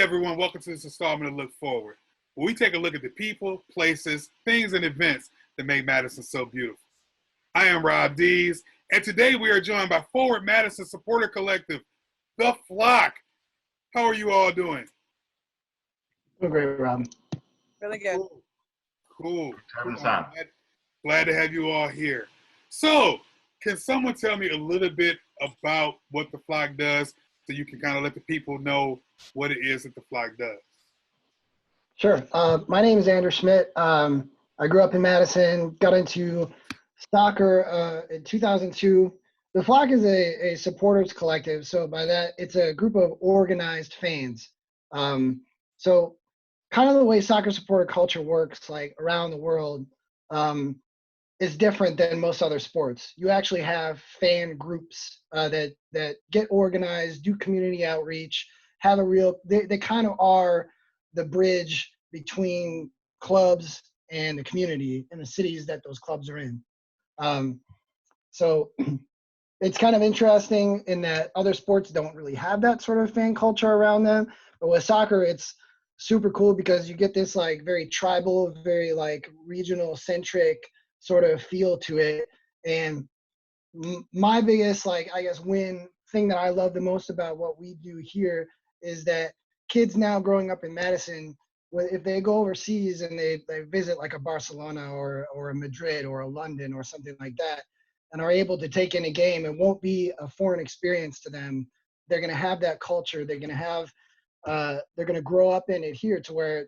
everyone, welcome to this installment of Look Forward, where we take a look at the people, places, things, and events that make Madison so beautiful. I am Rob Dees, and today we are joined by Forward Madison supporter collective, The Flock. How are you all doing? Doing great, Rob. Really good. Cool. Glad to have you all here. So, can someone tell me a little bit about what The Flock does so you can kind of let the people know what it is that The Flock does? Sure. My name is Andrew Schmidt. I grew up in Madison, got into soccer in 2002. The Flock is a supporters collective. So by that, it's a group of organized fans. So kind of the way soccer supporter culture works, like around the world, is different than most other sports. You actually have fan groups that get organized, do community outreach, have a real, they kind of are the bridge between clubs and the community and the cities that those clubs are in. So it's kind of interesting in that other sports don't really have that sort of fan culture around them. But with soccer, it's super cool because you get this like very tribal, very like regional centric sort of feel to it. And my biggest, like, I guess, thing that I love the most about what we do here is that kids now growing up in Madison, if they go overseas and they visit like a Barcelona or a Madrid or a London or something like that, and are able to take in a game, it won't be a foreign experience to them. They're going to have that culture. They're going to have, they're going to grow up in it here to where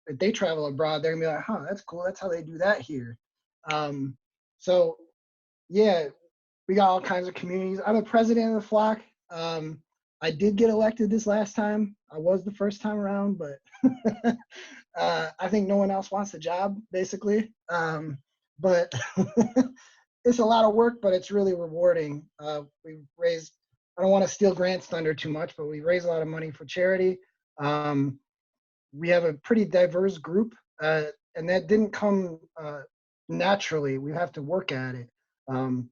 if they travel abroad, they're going to be like, huh, that's cool. That's how they do that here. So yeah, we got all kinds of communities. I'm a president of The Flock. I did get elected this last time. I was the first time around, but I think no one else wants the job, basically. But it's a lot of work, but it's really rewarding. We've raised, I don't want to steal Grant's thunder too much, but we raised a lot of money for charity. We have a pretty diverse group, and that didn't come naturally. We have to work at it. I'll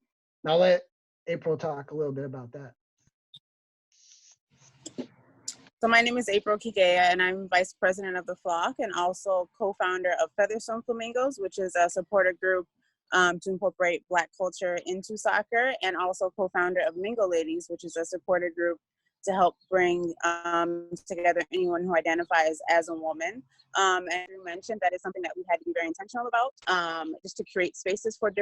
let April talk a little bit about that. So my name is April Kigeya, and I'm vice president of The Flock and also co-founder of Featherstone Flamingos, which is a supporter group to incorporate Black culture into soccer, and also co-founder of Mingo Ladies, which is a supporter group to help bring together anyone who identifies as a woman. Andrew mentioned that is something that we had to be very intentional about, just to create spaces for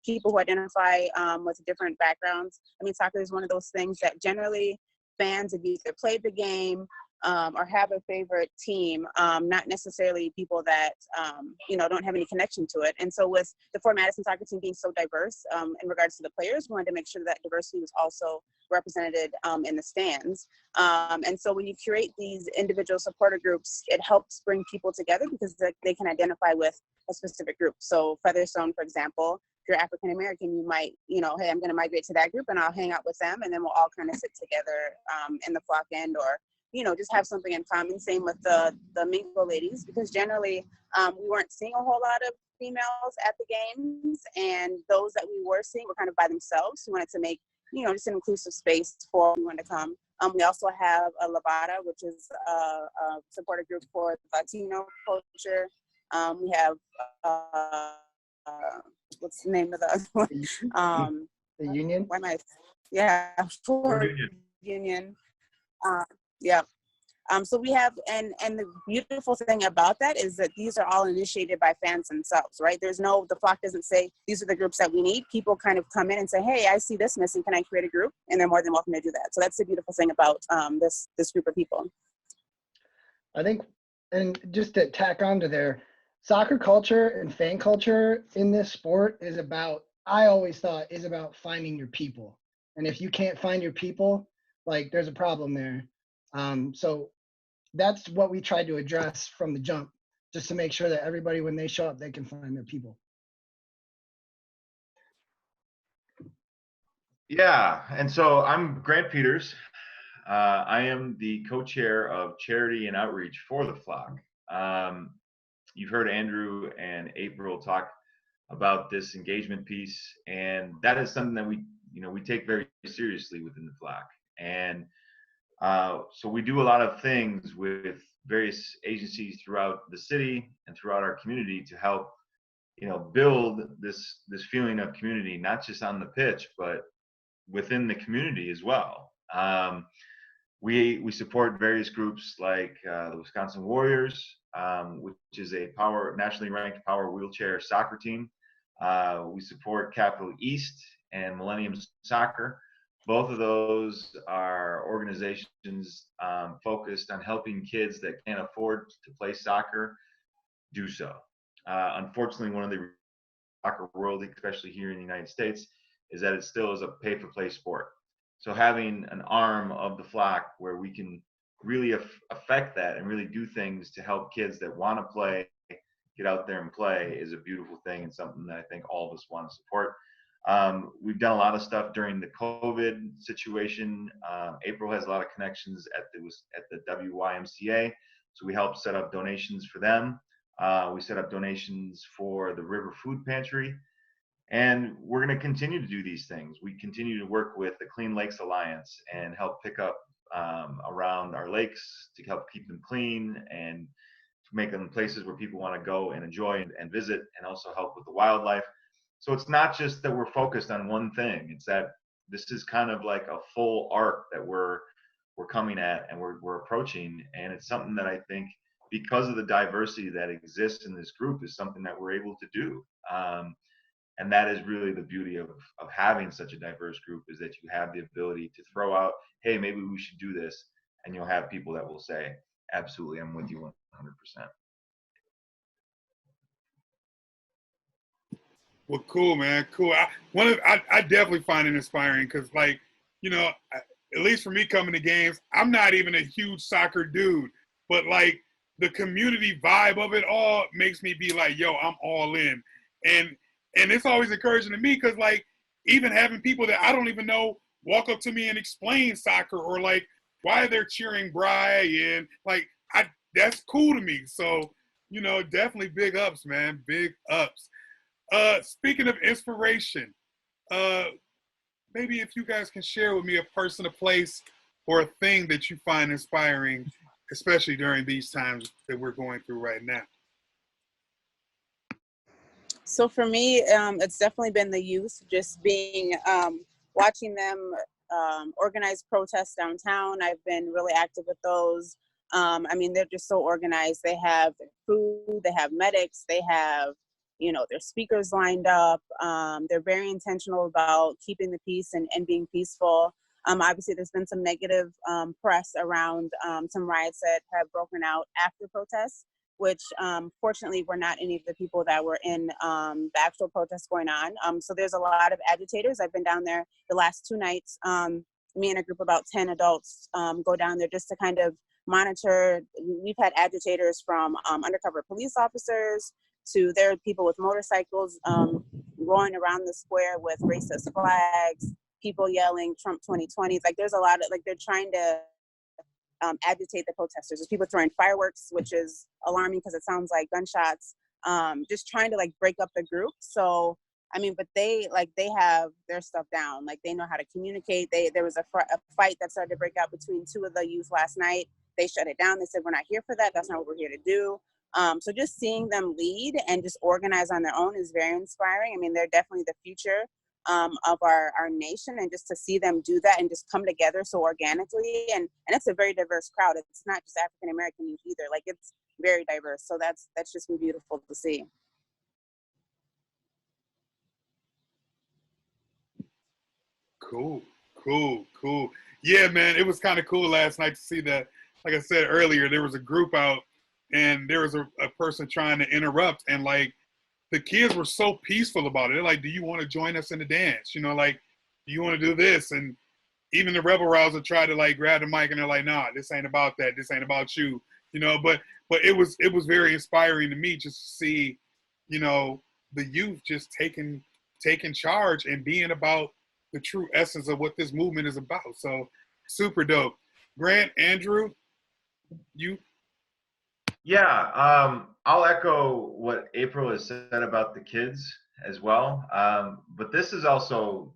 people who identify with different backgrounds. I mean, soccer is one of those things that generally fans have either played the game or have a favorite team, not necessarily people that don't have any connection to it. And so with the Fort Madison soccer team being so diverse in regards to the players, we wanted to make sure that diversity was also represented in the stands. And so when you create these individual supporter groups, it helps bring people together because they can identify with a specific group. So Featherstone, for example, if you're African American, you might, hey, I'm going to migrate to that group and I'll hang out with them, and then we'll all kind of sit together in the Flock end, or just have something in common. Same with the Mingo Ladies, because generally we weren't seeing a whole lot of females at the games, and those that we were seeing were kind of by themselves. We wanted to make just an inclusive space for everyone to come. We also have a Lavada, which is a supporter group for Latino culture. We have what's the name of the other one? The Union? Why am I? Yeah, for Union. Yeah. So we have, and the beautiful thing about that is that these are all initiated by fans themselves, right? The Flock doesn't say, these are the groups that we need. People kind of come in and say, hey, I see this missing. Can I create a group? And they're more than welcome to do that. So that's the beautiful thing about this group of people. I think, and just to tack on to there, soccer culture and fan culture in this sport I always thought is about finding your people. And if you can't find your people, like, there's a problem there. So that's what we tried to address from the jump, just to make sure that everybody, when they show up, they can find their people. Yeah, and so I'm Grant Pieters. I am the co-chair of charity and outreach for the Flock. You've heard Andrew and April talk about this engagement piece, and that is something that we take very seriously within the Flock. And So we do a lot of things with various agencies throughout the city and throughout our community to help, build this feeling of community, not just on the pitch, but within the community as well. We support various groups like the Wisconsin Warriors, which is a nationally ranked power wheelchair soccer team. We support Capital East and Millennium Soccer. Both of those are organizations focused on helping kids that can't afford to play soccer do so. Unfortunately, one of the soccer world, especially here in the United States, is that it still is a pay-for-play sport. So having an arm of the flock where we can really affect that and really do things to help kids that want to play get out there and play is a beautiful thing, and something that I think all of us want to support. We've done a lot of stuff during the COVID situation. April has a lot of connections at the WYMCA, so we helped set up donations for them. We set up donations for the River Food Pantry, and we're going to continue to do these things. We continue to work with the Clean Lakes Alliance and help pick up around our lakes to help keep them clean and to make them places where people want to go and enjoy and visit, and also help with the wildlife. So it's not just that we're focused on one thing. It's that this is kind of like a full arc that we're coming at and we're approaching. And it's something that I think, because of the diversity that exists in this group, is something that we're able to do. And that is really the beauty of having such a diverse group, is that you have the ability to throw out, hey, maybe we should do this. And you'll have people that will say, absolutely, I'm with you 100%. Well, cool, man. Cool. I definitely find it inspiring because, like, at least for me coming to games, I'm not even a huge soccer dude, but like the community vibe of it all makes me be like, yo, I'm all in. And it's always encouraging to me because, like, even having people that I don't even know walk up to me and explain soccer, or like why they're cheering Brian, like, that's cool to me. So, definitely big ups, man. Big ups. Speaking of inspiration, maybe if you guys can share with me a person, a place, or a thing that you find inspiring, especially during these times that we're going through right now. So for me, it's definitely been the youth, just being, watching them organize protests downtown. I've been really active with those. I mean, they're just so organized. They have food, they have medics, they have, their speakers lined up. They're very intentional about keeping the peace and being peaceful. Obviously, there's been some negative press around some riots that have broken out after protests, which fortunately were not any of the people that were in the actual protests going on. So there's a lot of agitators. I've been down there the last 2 nights. Me and a group of about 10 adults go down there just to kind of monitor. We've had agitators from undercover police officers to there are people with motorcycles going around the square with racist flags, people yelling Trump 2020. Like, there's a lot of, like, they're trying to agitate the protesters. There's people throwing fireworks, which is alarming because it sounds like gunshots, just trying to, like, break up the group. So, I mean, but they have their stuff down. Like, they know how to communicate. There was a fight that started to break out between 2 of the youth last night. They shut it down. They said, we're not here for that. That's not what we're here to do. So just seeing them lead and just organize on their own is very inspiring. I mean, they're definitely the future of our nation, and just to see them do that and just come together so organically, and it's a very diverse crowd. It's not just African American youth either. Like, it's very diverse. So that's just been beautiful to see. Cool. Yeah, man, it was kind of cool last night to see that. Like I said earlier, there was a group out and there was a person trying to interrupt, and like the kids were so peaceful about it. They're like, do you want to join us in the dance? Like, do you want to do this? And even the rebel rouser tried to, like, grab the mic, and they're like, nah, this ain't about that. This ain't about you. But it was very inspiring to me just to see, the youth just taking charge and being about the true essence of what this movement is about. So super dope. Grant, Andrew, you. Yeah, I'll echo what April has said about the kids as well. But this is also,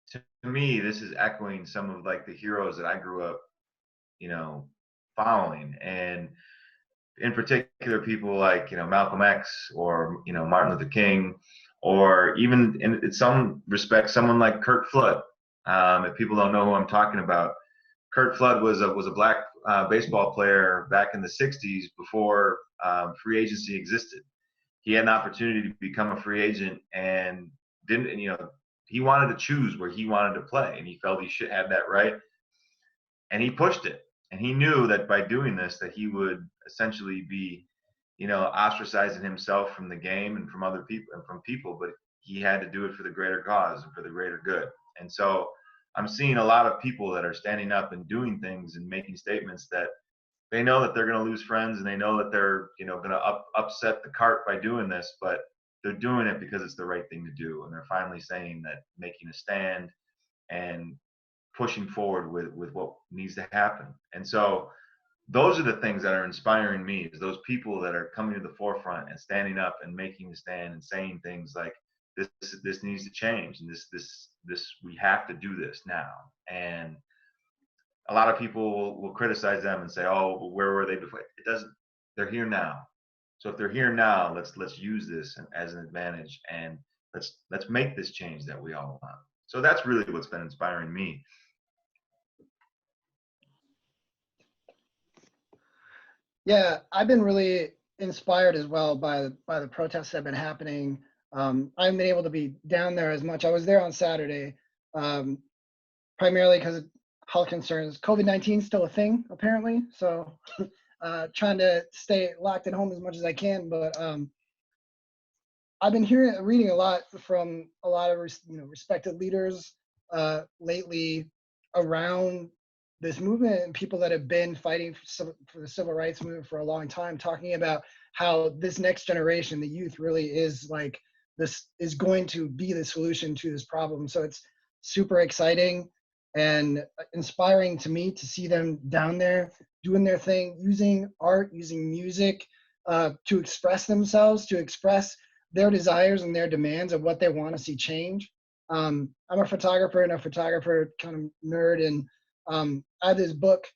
to me, this is echoing some of, like, the heroes that I grew up following. And in particular, people like, Malcolm X or, Martin Luther King, or even in some respects, someone like Kurt Flood. If people don't know who I'm talking about, Kurt Flood was a black baseball player back in the 60s before free agency existed. He had an opportunity to become a free agent and didn't, he wanted to choose where he wanted to play, and he felt he should have that right. And he pushed it. And he knew that by doing this, that he would essentially be, ostracizing himself from the game and from other people and from people, but he had to do it for the greater cause and for the greater good. And so I'm seeing a lot of people that are standing up and doing things and making statements that they know that they're going to lose friends, and they know that they're, going to upset the cart by doing this, but they're doing it because it's the right thing to do. And they're finally saying that, making a stand and pushing forward with what needs to happen. And so those are the things that are inspiring me, is those people that are coming to the forefront and standing up and making a stand and saying things like, this needs to change, and this we have to do this now. And a lot of people will criticize them and say, oh, where were they before? It doesn't. They're here now. So if they're here now, let's use this as an advantage, and let's make this change that we all want. So that's really what's been inspiring me. Yeah, I've been really inspired as well by the protests that have been happening. I haven't been able to be down there as much. I was there on Saturday, primarily because of health concerns. COVID-19 is still a thing, apparently. So trying to stay locked at home as much as I can. But I've been reading a lot from a lot of respected leaders lately around this movement, and people that have been fighting for the civil rights movement for a long time, talking about how this next generation, the youth, really is like, this is going to be the solution to this problem. So it's super exciting and inspiring to me to see them down there doing their thing, using art, using music to express themselves, to express their desires and their demands of what they want to see change. I'm a photographer and a photographer kind of nerd, and I have this book,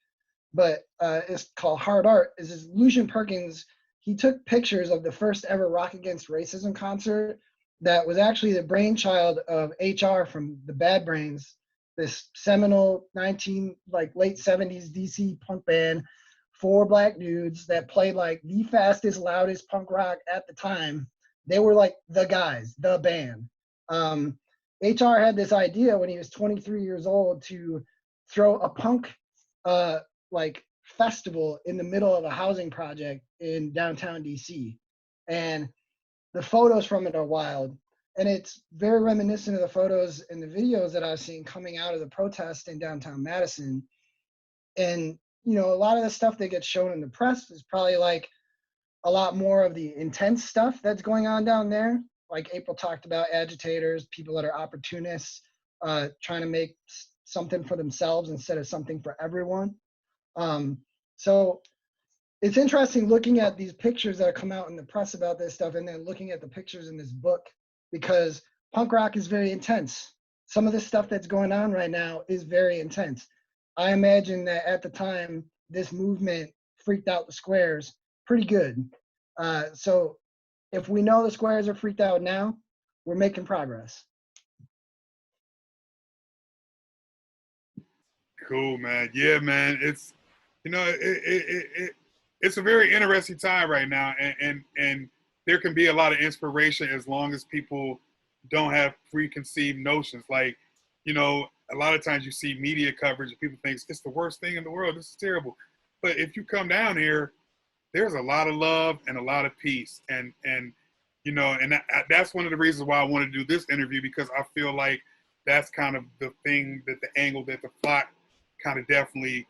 but it's called Hard Art. This is Lucian Perkins. He took pictures of the first ever Rock Against Racism concert that was actually the brainchild of HR from the Bad Brains, this seminal late 70s DC punk band, 4 black dudes that played like the fastest, loudest punk rock at the time. They were like the guys, the band. HR had this idea when he was 23 years old to throw a punk festival in the middle of a housing project in downtown DC. And the photos from it are wild. And it's very reminiscent of the photos and the videos that I've seen coming out of the protest in downtown Madison. And, a lot of the stuff that gets shown in the press is probably like a lot more of the intense stuff that's going on down there. Like April talked about, agitators, people that are opportunists, trying to make something for themselves instead of something for everyone. So it's interesting looking at these pictures that come out in the press about this stuff, and then looking at the pictures in this book, because punk rock is very intense. Some of the stuff that's going on right now is very intense. I imagine that at the time, this movement freaked out the squares pretty good. So if we know the squares are freaked out now, we're making progress. Cool, man. Yeah, man. It's it's a very interesting time right now, and there can be a lot of inspiration as long as people don't have preconceived notions. Like, a lot of times you see media coverage and people think it's the worst thing in the world. This is terrible. But if you come down here, there's a lot of love and a lot of peace, and that's one of the reasons why I want to do this interview, because I feel like that's kind of the thing, that the angle that the flock kind of definitely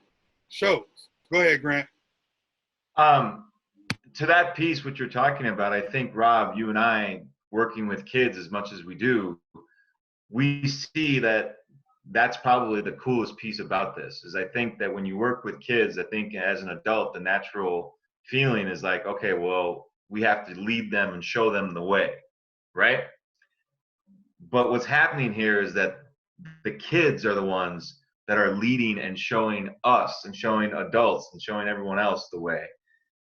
shows. Go ahead, Grant. To that piece, what you're talking about, I think, Rob, you and I, working with kids as much as we do, we see that that's probably the coolest piece about this, is I think that when you work with kids, I think as an adult, the natural feeling is like, okay, well, we have to lead them and show them the way, right? But what's happening here is that the kids are the ones that are leading and showing us and showing adults and showing everyone else the way.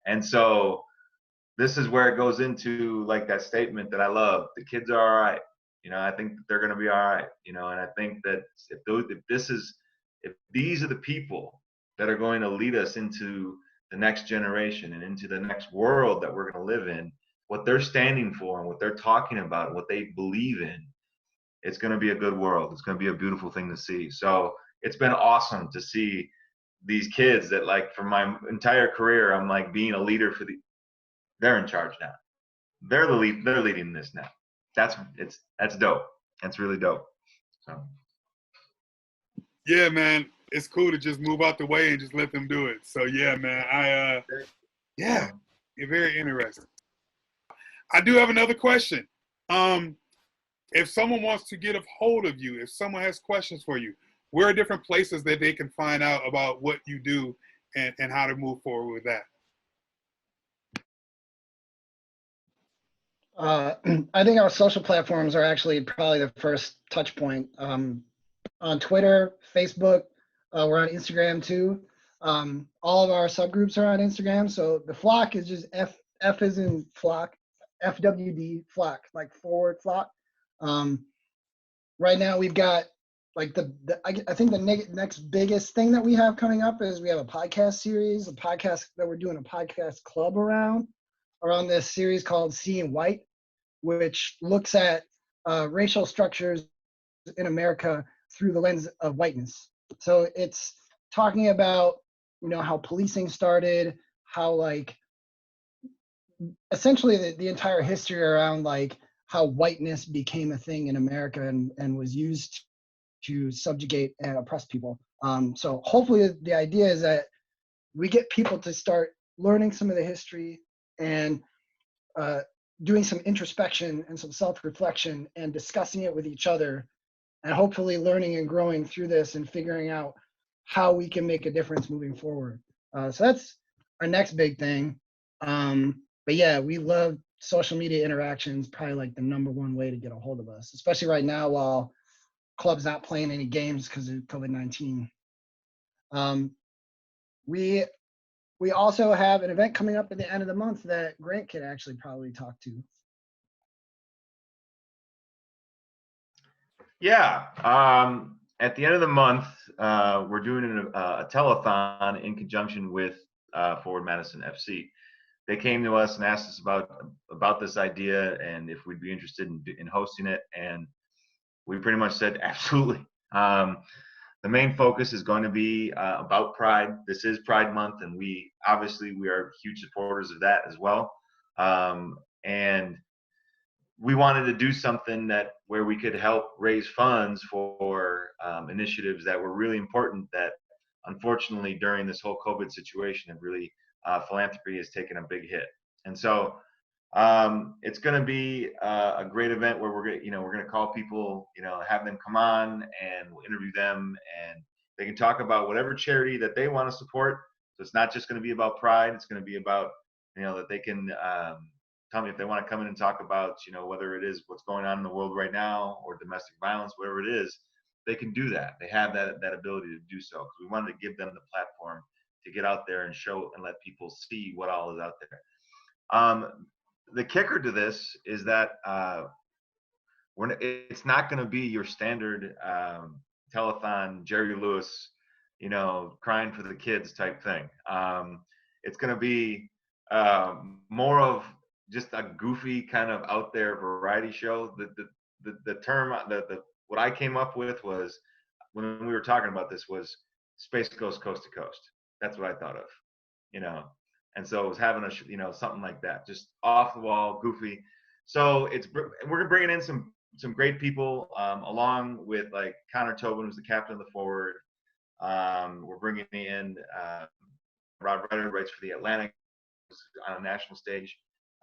And so this is where it goes into like that statement that I love. The kids are all right. You know, I think that they're going to be all right. You know, and I think that if these are the people that are going to lead us into the next generation and into the next world that we're going to live in, what they're standing for and what they're talking about, what they believe in, it's going to be a good world. It's going to be a beautiful thing to see. So it's been awesome to see these kids that, like, for my entire career, I'm like being a leader for they're in charge now. They're leading this now. That's dope. That's really dope. So. Yeah, man, it's cool to just move out the way and just let them do it. So yeah, man, yeah, you're very interesting. I do have another question. If someone wants to get a hold of you, if someone has questions for you, where are different places that they can find out about what you do and how to move forward with that? I think our social platforms are actually probably the first touch point. On Twitter, Facebook, we're on Instagram too. All of our subgroups are on Instagram. So the flock is just F is in flock, FWD flock, like forward flock. Right now we've got like I think the next biggest thing that we have coming up is we have a podcast series, a podcast that we're doing a podcast club around this series called Seeing White, which looks at racial structures in America through the lens of whiteness. So it's talking about, you know, how policing started, how like essentially the entire history around like how whiteness became a thing in America and was used to subjugate and oppress people. So hopefully the idea is that we get people to start learning some of the history and doing some introspection and some self-reflection and discussing it with each other, and hopefully learning and growing through this and figuring out how we can make a difference moving forward. So that's our next big thing. But yeah, we love social media interactions, probably like the #1 way to get a hold of us, especially right now while club's not playing any games because of COVID-19. We also have an event coming up at the end of the month that Grant can actually probably talk to. Yeah. At the end of the month, we're doing a telethon in conjunction with Forward Madison FC. They came to us and asked us about this idea and if we'd be interested in hosting it, and we pretty much said absolutely. The main focus is going to be about Pride. This is Pride Month, and we are huge supporters of that as well. And we wanted to do something where we could help raise funds for initiatives that were really important that unfortunately during this whole COVID situation have really philanthropy has taken a big hit. And so it's going to be a great event where we're going to call people, have them come on and we'll interview them and they can talk about whatever charity that they want to support. So it's not just going to be about Pride. It's going to be about, that they can tell me if they want to come in and talk about, whether it is what's going on in the world right now or domestic violence, whatever it is, they can do that. They have that ability to do so. Because we wanted to give them the platform to get out there and show and let people see what all is out there. The kicker to this is that it's not going to be your standard telethon, Jerry Lewis, crying for the kids type thing. It's going to be more of just a goofy kind of out there variety show. The term, what I came up with was when we were talking about this was Space Ghost Coast to Coast. That's what I thought of, And so it was having something like that, just off the wall, goofy. So we're bringing in some great people, along with like Connor Tobin, who's the captain of the Forward. We're bringing in Rob Ryder, writes for the Atlantic on a national stage.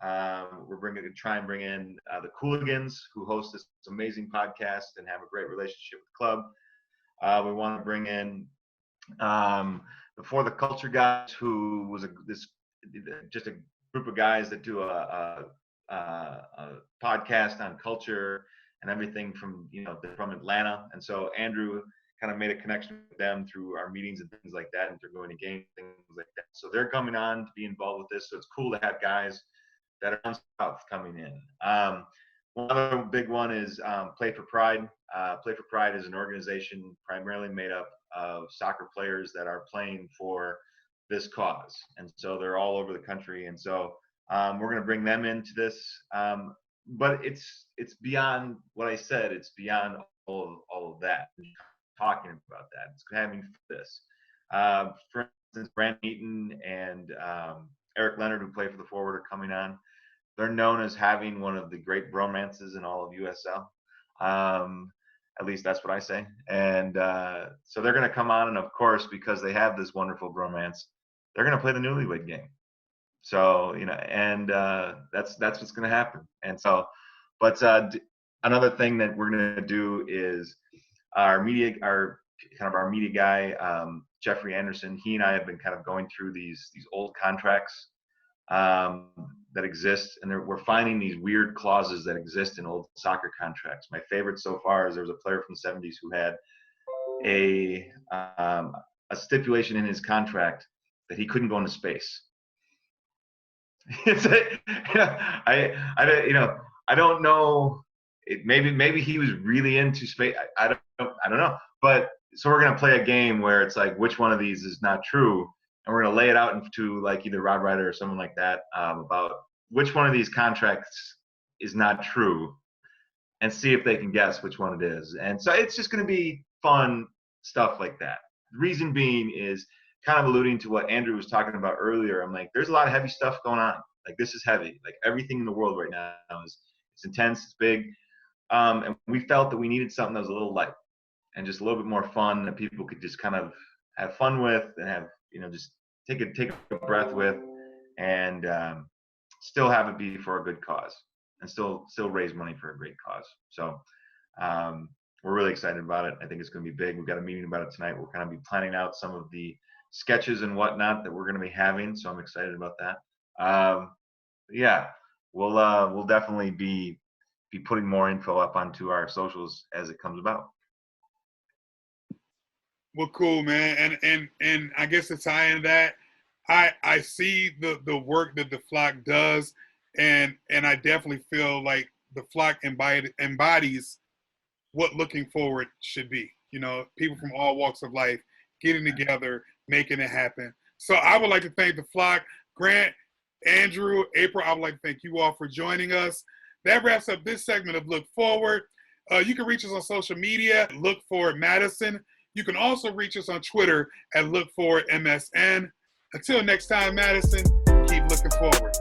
We're going to try and bring in the Cooligans, who host this amazing podcast and have a great relationship with the club. We want to bring in the For the Culture guys, who was just a group of guys that do a podcast on culture and everything from from Atlanta. And so Andrew kind of made a connection with them through our meetings and things like that, and they're going to games, things like that. So they're coming on to be involved with this. So it's cool to have guys that are on south coming in. One other big one is Play for Pride. Play for Pride is an organization primarily made up of soccer players that are playing for this cause. And so they're all over the country. And so we're going to bring them into this. But it's beyond what I said. It's beyond all of that. Talking about that. It's having this. For instance, Grant Pieters and Eric Leonard, who play for the forward, are coming on. They're known as having one of the great bromances in all of USL. At least that's what I say. And so they're going to come on, and of course, because they have this wonderful bromance, they're going to play the newlywed game. So, you know, and that's what's going to happen. And so, but another thing that we're going to do is our media guy, Jeffrey Anderson. He and I have been kind of going through these old contracts that exist, and we're finding these weird clauses that exist in old soccer contracts. My favorite so far is there was a player from the 70s who had a stipulation in his contract that he couldn't go into space. I don't know. Maybe he was really into space. I don't know. But so we're gonna play a game where it's like, which one of these is not true, and we're gonna lay it out into like either Rod Ryder or someone like that about which one of these contracts is not true, and see if they can guess which one it is. And so it's just gonna be fun stuff like that. The reason being is kind of alluding to what Andrew was talking about earlier. I'm like, there's a lot of heavy stuff going on. Like, this is heavy. Like, everything in the world right now it's intense, it's big. And we felt that we needed something that was a little light and just a little bit more fun that people could just kind of have fun with and have, just take a breath with, and still have it be for a good cause and still raise money for a great cause. So we're really excited about it. I think it's going to be big. We've got a meeting about it tonight. We're going to be planning out some of the sketches and whatnot that we're going to be having. So I'm excited about that. Yeah, we'll definitely be putting more info up onto our socials as it comes about. Well, cool, man. And I guess to tie in that, I see the work that the flock does, and I definitely feel like the flock embodies what looking forward should be. People from all walks of life getting together, making it happen. So I would like to thank the flock, Grant, Andrew, April. I would like to thank you all for joining us. That wraps up this segment of Look Forward. You can reach us on social media, Look Forward Madison. You can also reach us on Twitter at Look Forward MSN. Until next time, Madison, keep looking forward.